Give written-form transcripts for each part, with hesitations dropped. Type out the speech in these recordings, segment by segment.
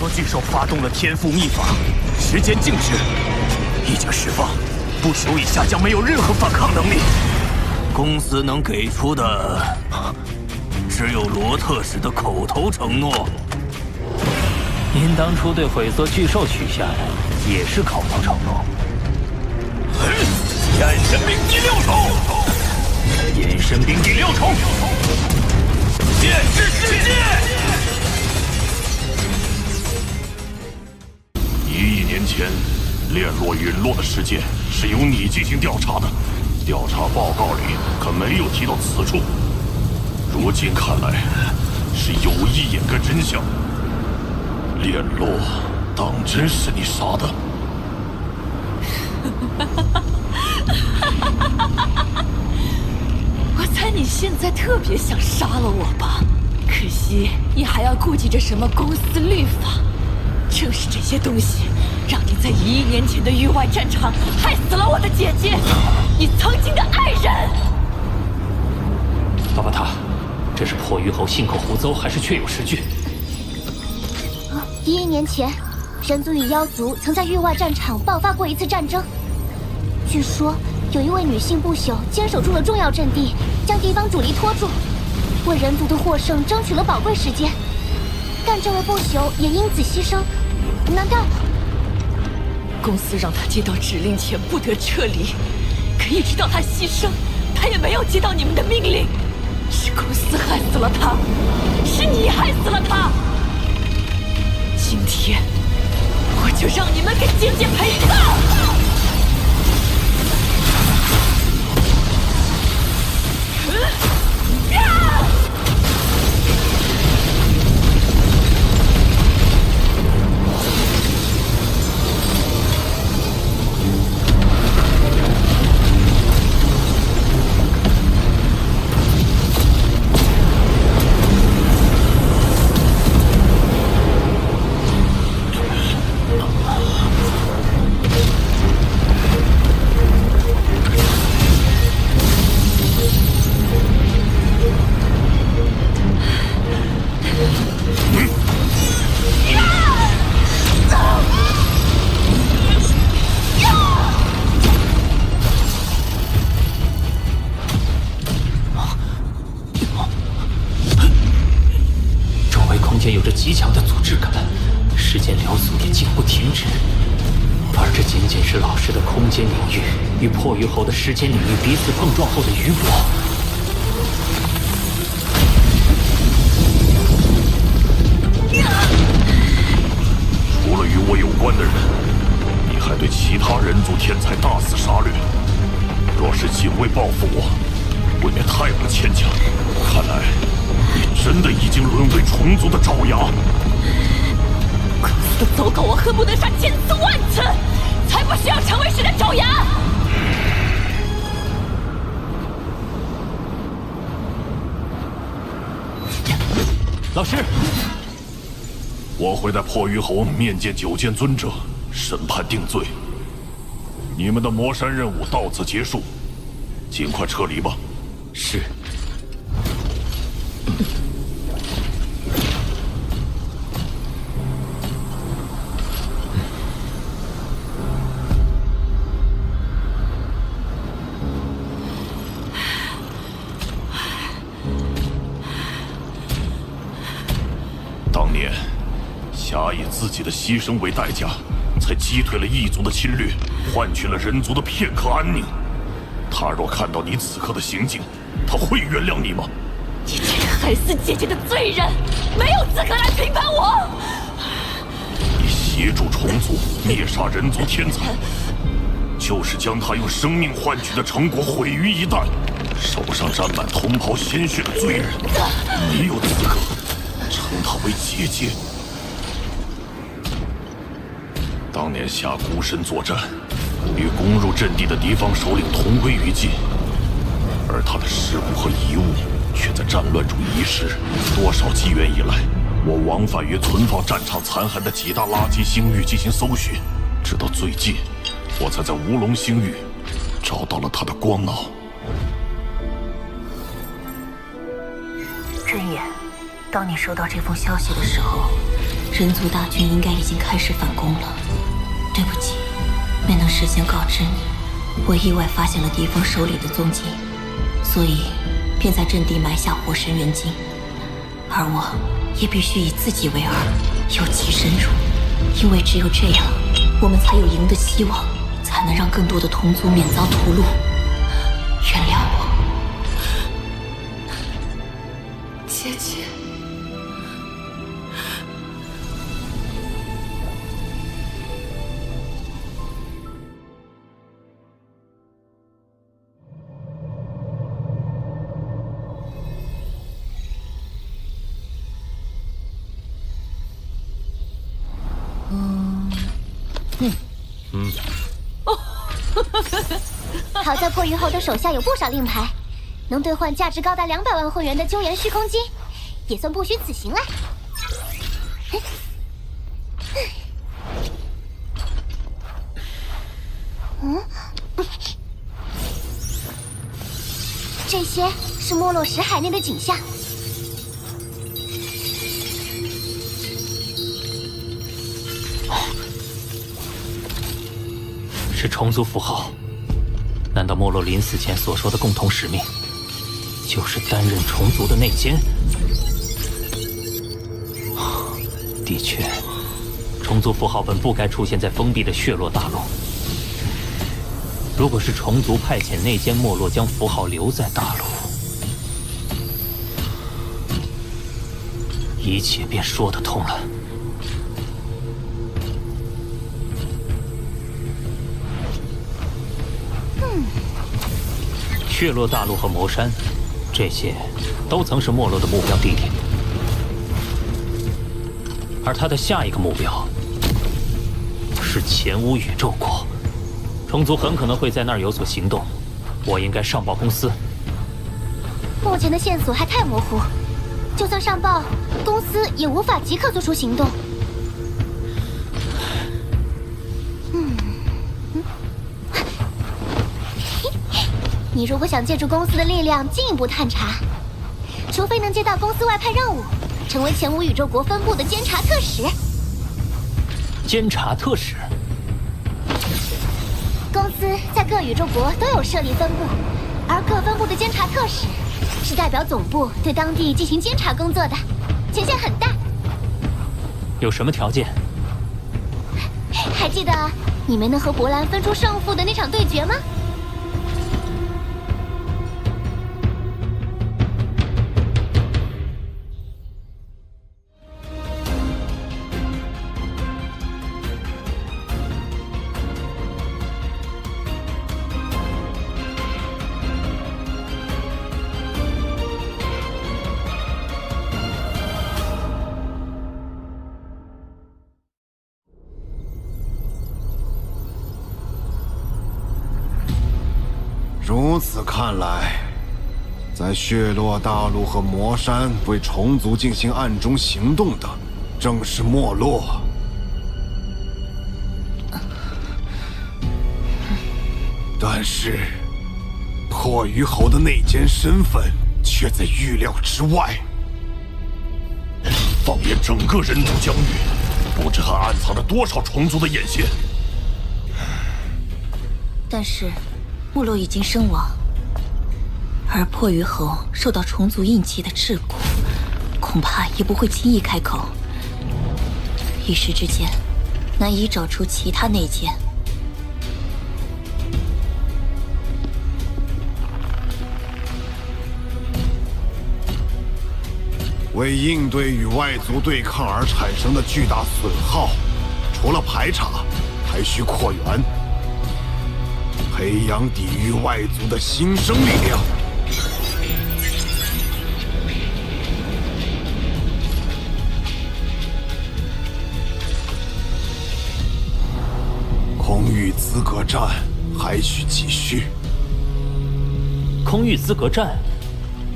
索巨兽发动了天赋秘法，时间静止，一经释放，不朽以下将没有任何反抗能力。公司能给出的，只有罗特使的口头承诺。您当初对毁缩巨兽取下的也是口头承诺。眼神兵第6重，眼神兵第6重，剑之世界。1亿年前，炼落陨落的事件是由你进行调查的，调查报告里可没有提到此处。如今看来，是有意掩盖真相。炼落，当真是你杀的？我猜你现在特别想杀了我吧？可惜你还要顾及着什么公司律法。正是这些东西，让你在1亿年前的域外战场害死了我的姐姐，你曾经的爱人。巴巴塔，这是破鱼侯信口胡诌，还是确有实据？1亿年前，人族与妖族曾在域外战场爆发过一次战争。据说有一位女性不朽坚守住了重要阵地，将敌方主力拖住，为人族的获胜争取了宝贵时间。但这位不朽也因此牺牲，难道公司让他接到指令前不得撤离？可一直到他牺牲，他也没有接到你们的命令。是公司害死了他，是你害死了他。今天，我就让你们给姐姐陪葬！有着极强的组织感，时间流速也竟不停止。而这仅仅是老师的空间领域与破鱼侯的时间领域彼此碰撞后的余波。除了与我有关的人，你还对其他人族天才大肆杀掠。若是仅为报复我，未免太不牵强。看来你真的已经沦为虫族的爪牙。公司的走狗，我恨不得杀千次万次，才不需要成为谁的爪牙。老师，我会在破鱼侯面见九剑尊者，审判定罪。你们的魔山任务到此结束，尽快撤离吧。是。当年，侠以自己的牺牲为代价，才击退了异族的侵略，换取了人族的片刻安宁。他若看到你此刻的行径，他会原谅你吗？你这个害死姐姐的罪人，没有资格来评判我！你协助虫族灭杀人族天才，就是将他用生命换取的成果毁于一旦。手上沾满同袍鲜血的罪人，你有资格称他为姐姐？当年下孤身作战，与攻入阵地的敌方首领同归于尽，而他的尸骨和遗物却在战乱中遗失。多少机缘以来，我往返于存放战场残骸的几大垃圾星域进行搜寻，直到最近，我才在乌龙星域找到了他的光脑。真言，当你收到这封消息的时候，人族大军应该已经开始反攻了。对不起，没能事先告知你。我意外发现了敌方手里的踪迹，所以便在阵地埋下火神元晶。而我也必须以自己为饵，诱其深入，因为只有这样，我们才有赢的希望，才能让更多的同族免遭屠戮。原谅我，姐姐。好在破鱼侯的手下有不少令牌，能兑换价值高达200万混元的鸠岩虚空晶，也算不虚此行了。这些是没落石海内的景象。是虫族符号。难道没落临死前所说的共同使命，就是担任虫族的内奸？的确，虫族符号本不该出现在封闭的血落大陆。如果是虫族派遣内奸没落将符号留在大陆，一切便说得通了。血落大陆和魔山，这些都曾是没落的目标地点，而他的下一个目标是前无宇宙国。虫族很可能会在那儿有所行动，我应该上报公司。目前的线索还太模糊，就算上报，公司也无法即刻做出行动。你如果想借助公司的力量进一步探查，除非能接到公司外派任务，成为前无宇宙国分部的监察特使。监察特使？公司在各宇宙国都有设立分部，而各分部的监察特使是代表总部对当地进行监察工作的，权限很大。有什么条件？还记得你没能和博兰分出胜负的那场对决吗？如此看来，在血落大陆和魔山为虫族进行暗中行动的，正是没落。但是，破鱼侯的内奸身份却在预料之外。放眼整个人族疆域，不知还暗藏着多少虫族的眼线。但是，没落已经身亡，而破鱼侯受到虫族印记的桎梏，恐怕也不会轻易开口。一时之间，难以找出其他内奸。为应对与外族对抗而产生的巨大损耗，除了排查，还需扩员，培养抵御外族的新生力量。空域资格战还需继续。空域资格战，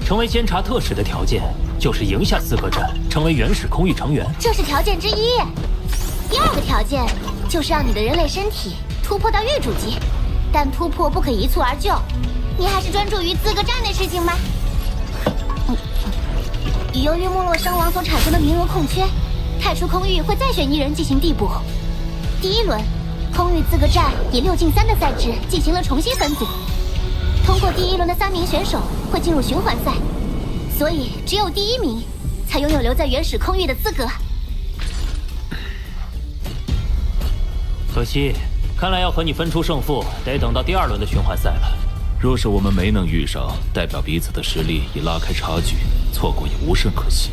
成为监察特使的条件就是赢下资格战，成为原始空域成员。这是条件之一。第二个条件就是让你的人类身体突破到域主级，但突破不可一蹴而就。你还是专注于资格战的事情吧。由于没落伤亡所产生的名额空缺，太初空域会再选1人进行递补。第1轮，空域资格战以6进3的赛制进行了重新分组。通过第1轮的3名选手会进入循环赛，所以只有第1名才拥有留在原始空域的资格。可惜，看来要和你分出胜负，得等到第2轮的循环赛了。若是我们没能遇上，代表彼此的实力已拉开差距，错过也无甚可惜。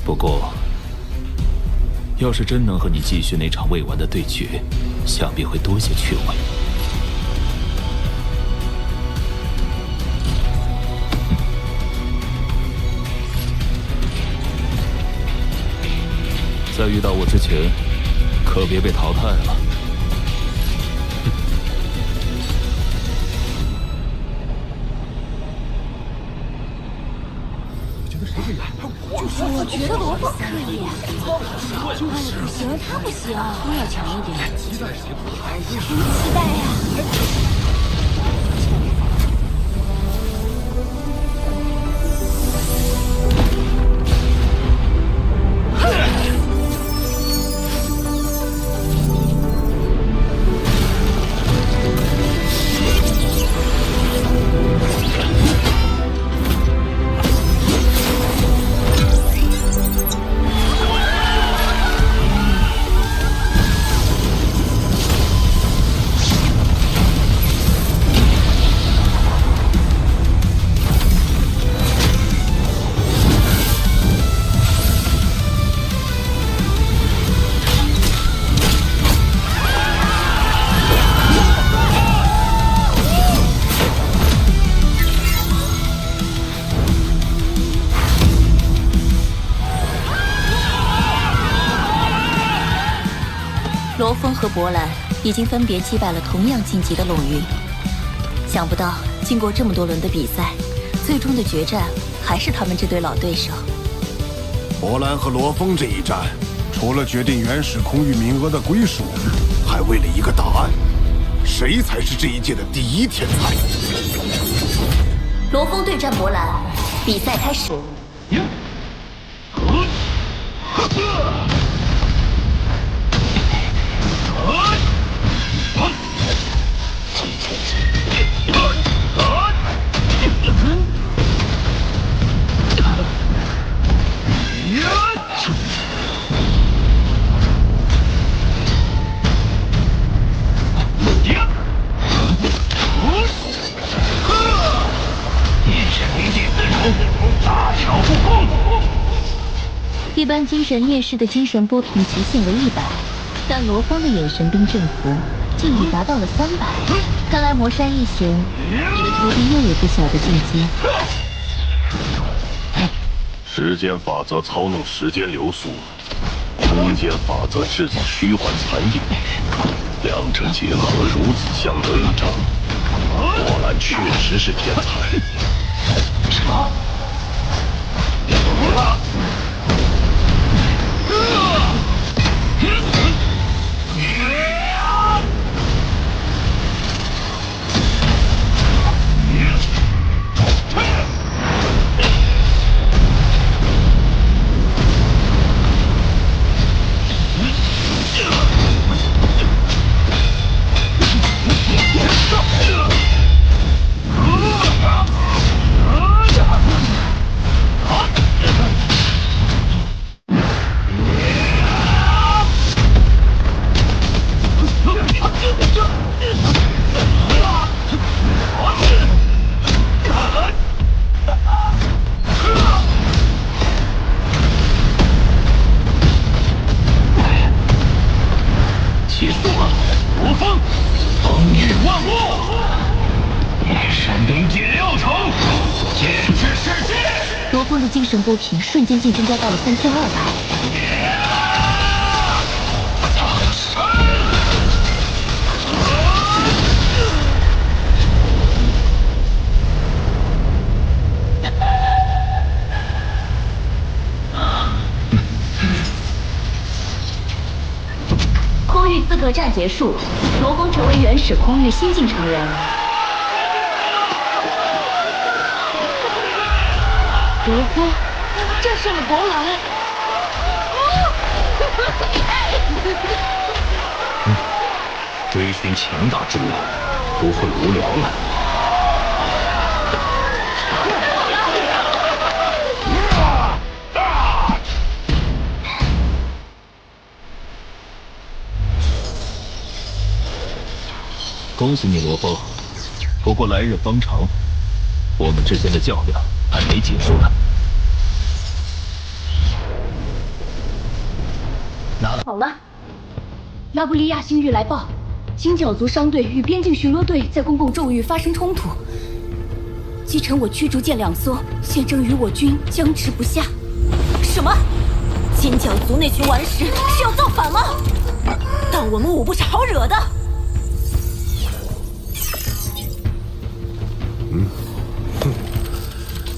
不过，要是真能和你继续那场未完的对决，想必会多些趣味。在遇到我之前，可别被淘汰了。我觉得罗峰可以，就是不行，他不行，都要强一点。期待呀！罗峰和博兰已经分别击败了同样晋级的陇云，想不到经过这么多轮的比赛，最终的决战还是他们这对老对手。博兰和罗峰这一战，除了决定原始空域名额的归属，还为了一个答案：谁才是这一届的第1天才？罗峰对战博兰，比赛开始。一般精神虐世的精神波频极限为100，但罗峰的眼神冰振幅竟已达到了300。看来魔山一行，你的徒弟又有不小的进阶。时间法则操弄时间流速，空间法则制造虚幻残影，两者结合如此相得益彰，波兰确实是天才。结束了，罗峰，风雨万物，山东第6城，剑之世界。罗峰的精神波频瞬间竟增加到了3200。空域资格战结束，罗峰成为原始空域新晋成员。罗峰战胜了博兰。追寻强大之物，不会无聊了。恭喜你，罗峰。不过来日方长，我们之间的较量还没结束呢。好了，拉布利亚星域来报，金角族商队与边境巡逻队在公共宙域发生冲突，击沉我驱逐舰2艘，现正与我军僵持不下。什么？金角族那群顽石是要造反吗？但我们五不是好惹的。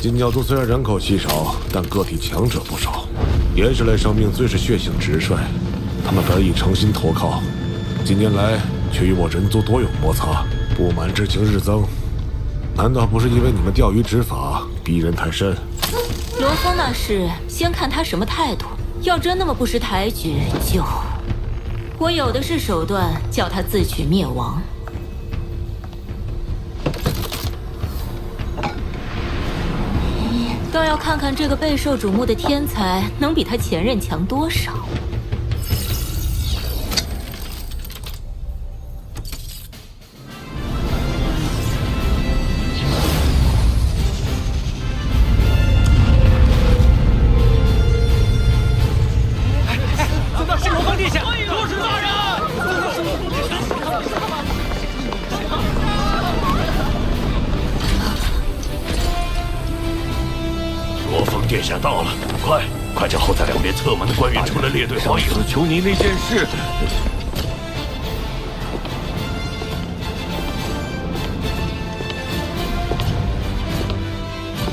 金角族虽然人口稀少，但个体强者不少。岩石类生命最是血性直率，他们本已诚心投靠，近年来却与我人族多有摩擦，不满之情日增。难道不是因为你们钓鱼执法，逼人太甚？罗峰那事，先看他什么态度。要真那么不识抬举，就我有的是手段，叫他自取灭亡。倒要看看这个备受瞩目的天才能比他前任强多少。怎么是罗峰殿下？罗什大人！罗峰殿下到了，快将候在两边侧门的官员成了列队欢迎。求您那件事。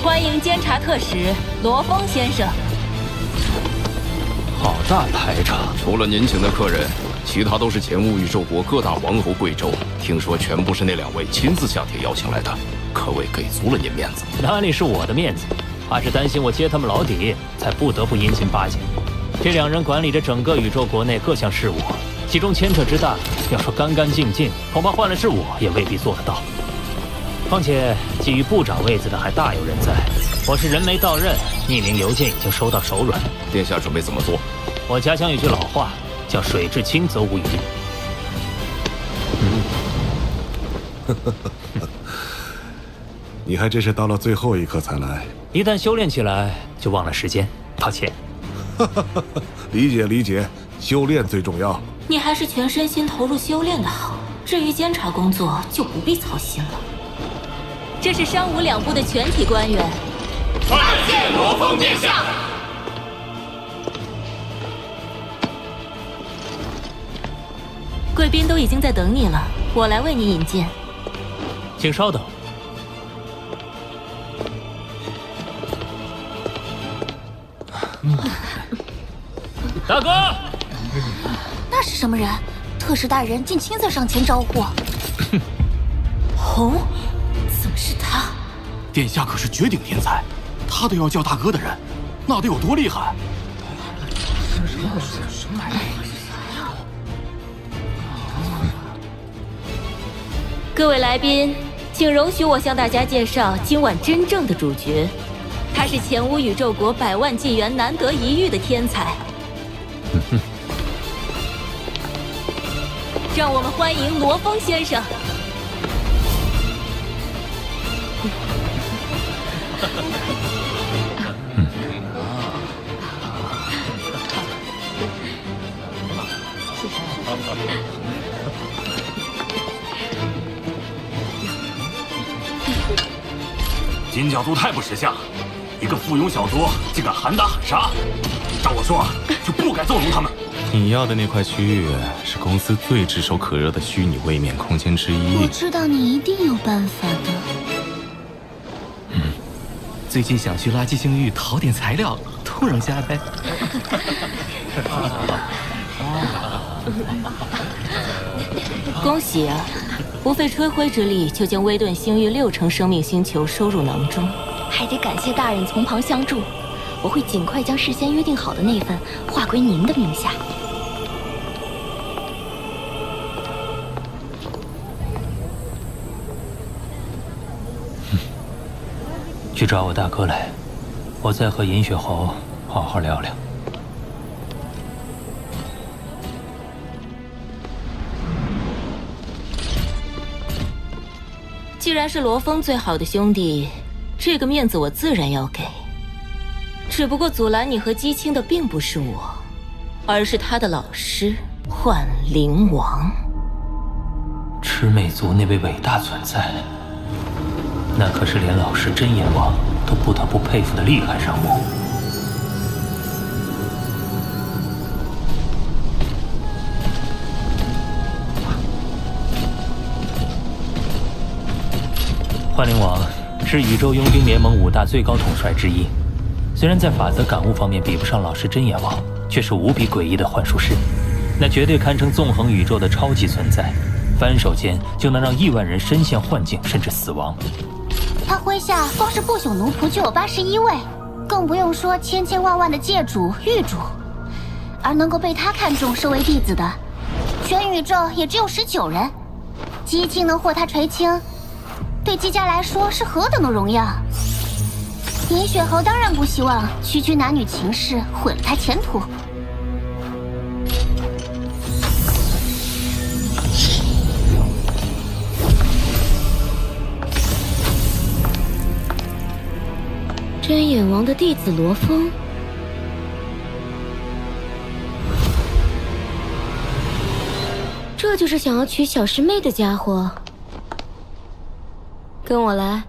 欢迎监察特使罗峰先生。好大排场！除了您请的客人，其他都是前无宇宙国各大王侯贵胄，听说全部是那两位亲自下帖邀请来的，可谓给足了您面子。哪里是我的面子，怕是担心我揭他们老底，才不得不殷勤巴结。这两人管理着整个宇宙国内各项事务，其中牵扯之大，要说干干净净，恐怕换了是我也未必做得到。况且觊觎部长位子的还大有人在，我是人没到任，匿名邮件已经收到手软。殿下准备怎么做？我家乡有句老话，叫水至清则无鱼。你还真是到了最后一刻才来。一旦修炼起来，就忘了时间。抱歉。理解，修炼最重要。你还是全身心投入修炼的好。至于监察工作，就不必操心了。这是商武两部的全体官员。拜见罗峰殿下。贵宾都已经在等你了，我来为你引荐。请稍等。大哥，那是什么人？特使大人竟亲自上前招呼。红，怎么是他？殿下可是绝顶天才，他都要叫大哥的人，那得有多厉害？各位来宾，请容许我向大家介绍今晚真正的主角。他是前无宇宙国100万纪元难得一遇的天才。让我们欢迎罗峰先生。金角族太不识相，一个附庸小卒竟敢喊打喊杀，照我说，就不该纵容他们。你要的那块区域是公司最炙手可热的虚拟位面空间之一。我知道你一定有办法的。最近想去垃圾星域淘点材料，通融下呗。恭喜啊！不费吹灰之力就将威顿星域60%生命星球收入囊中，还得感谢大人从旁相助。我会尽快将事先约定好的那份划归您的名下。去找我大哥来，我再和尹雪侯好好聊聊。既然是罗峰最好的兄弟，这个面子我自然要给。只不过阻拦你和姬青的并不是我，而是他的老师幻灵王。魑魅族那位伟大存在，那可是连老师真阎王都不得不佩服的厉害人物。幻灵王是宇宙佣兵联盟5大最高统帅之一，虽然在法则感悟方面比不上老师真阎王，却是无比诡异的幻术师，那绝对堪称纵横宇宙的超级存在，翻手间就能让亿万人身陷幻境甚至死亡。他麾下光是不朽奴仆就有81位，更不用说千千万万的界主、域主，而能够被他看中收为弟子的，全宇宙也只有19人。姬青能获他垂青，对姬家来说是何等的荣耀！尹雪侯当然不希望区区男女情事毁了他前途。真眼王的弟子罗峰，这就是想要娶小师妹的家伙。跟我来。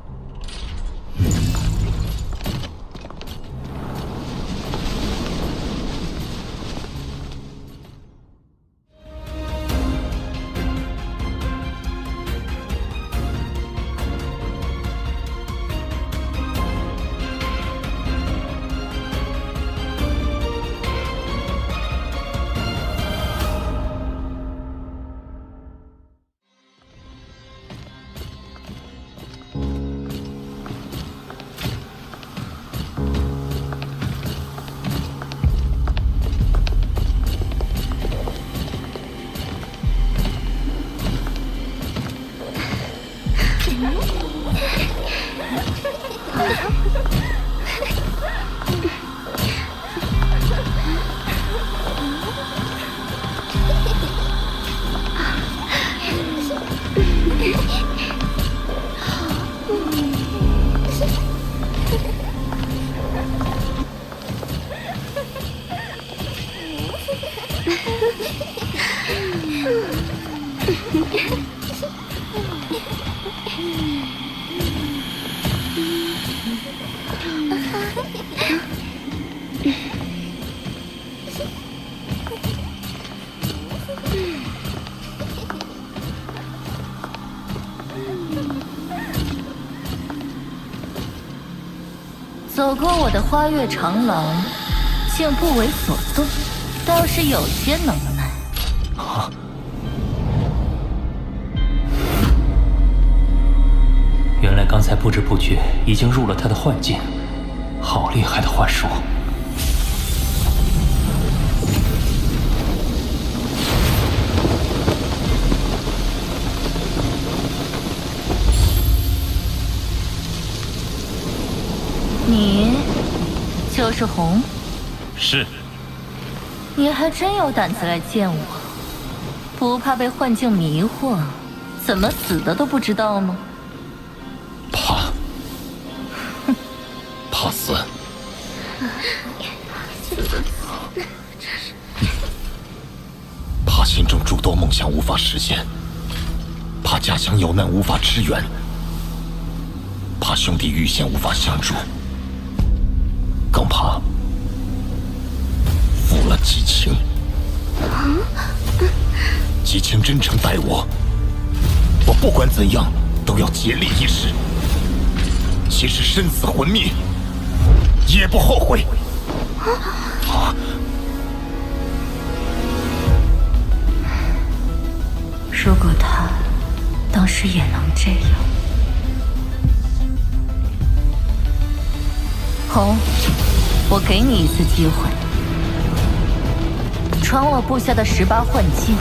走过我的花月长廊，竟不为所动，倒是有些能耐。啊！原来刚才不知不觉已经入了他的幻境，好厉害的幻术！你就是红？是。你还真有胆子来见我，不怕被幻境迷惑？怎么死的都不知道吗？怕，怕死。怕心中诸多梦想无法实现，怕家乡有难无法支援，怕兄弟遇险无法相助。更怕负了姬青。姬青真诚待我，我不管怎样都要竭力一试，即使生死魂灭，也不后悔。如果他当时也能这样，红，我给你一次机会，传我部下的18幻境。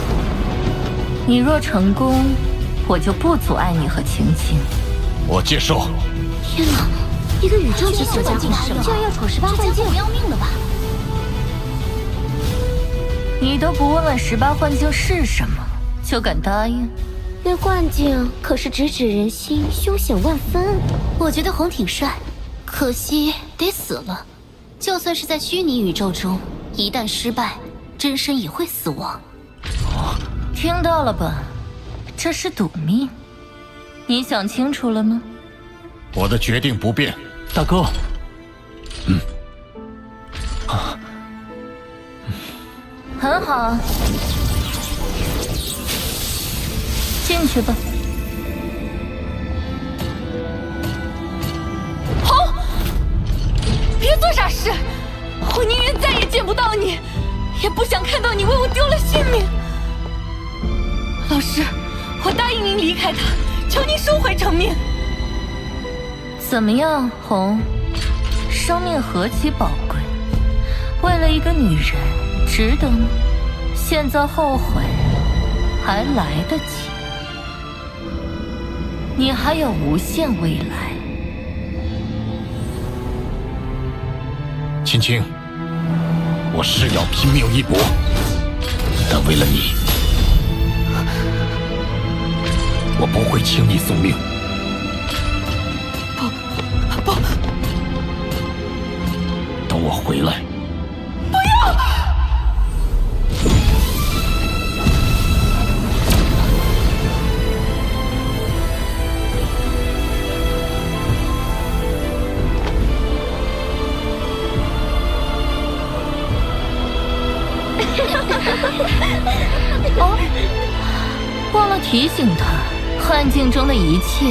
你若成功，我就不阻碍你和青青。我接受。天哪，一个宇宙级小家伙居然要闯18幻境，不要命了吧？你都不问问18幻境是什么，就敢答应？那幻境可是直指人心，凶险万分。我觉得红挺帅，可惜得死了。就算是在虚拟宇宙中，一旦失败，真身也会死亡。听到了吧？这是赌命。你想清楚了吗？我的决定不变。大哥。很好，进去吧。红，别做傻事！我宁愿再也见不到你，也不想看到你为我丢了性命。老师，我答应您离开他，求您收回成命。怎么样，红？生命何其宝贵，为了一个女人，值得吗？现在后悔还来得及，你还有无限未来。青青，我是要拼命一搏，但为了你，我不会轻易送命。不，等我回来。不要！哦，忘了提醒他，幻境中的一切